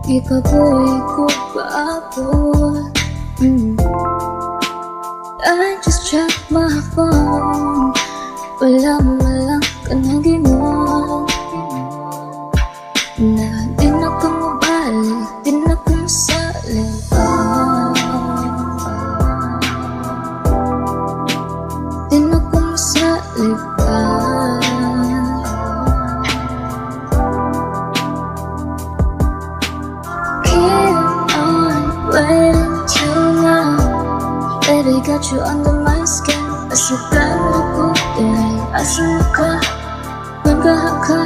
Ipabuhay ko ba ako? I just check my phone. Wala ka na ginawa. Na di na ka mabalik, di na ka masali pa. Di na ka masali pa. Keep on waiting till now. Baby, got you under my skin. Asukan ako, asan ka? Nagahan ka?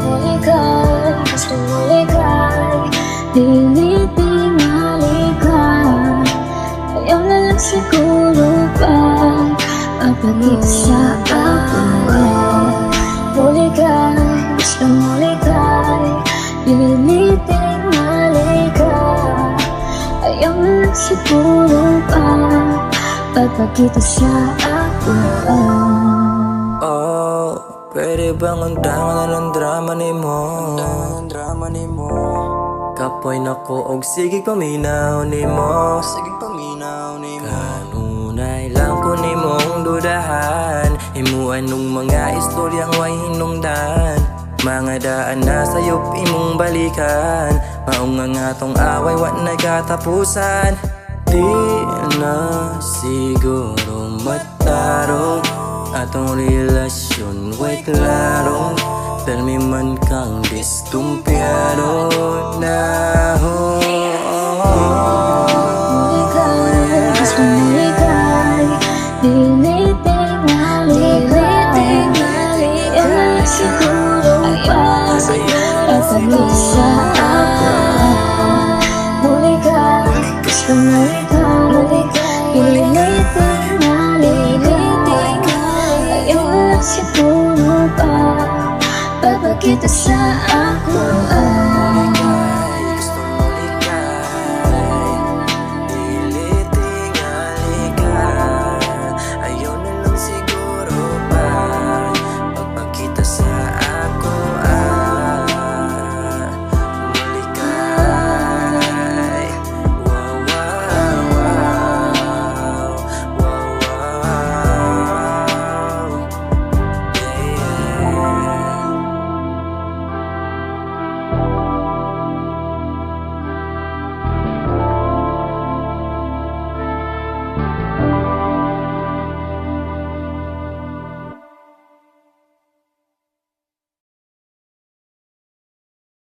Maligay, gusto mo ligay. Tingali-tingali. Ayaw na lang siguro ba mapagkita sa akin? Muligay, gusto mo ligay. Tingali-tingali. Ayaw na lang siguro ba pagpakita sa akin? Oh, pwede bang undangan na ng drama ni mo? Kapoy na ko og sige paminaw ni mo. Kanunay lang ko ni mong dudahan. Himuan nung mga istoryang way hinungdan. Mga daan na sayop imong balikan. Maunga nga tong away wat nagkatapusan. Di na siguro matarong atong relasyon way klaro. Permi man kang distumpiyado na ho. Muligay, gusto mo ligay. Dili-tingali. Ayaw na lang siguro ba pagpakita sa akin? Muligay, gusto mo ligay. Dili-tingali. Ayaw na lang siguro ba pagpakita sa akin?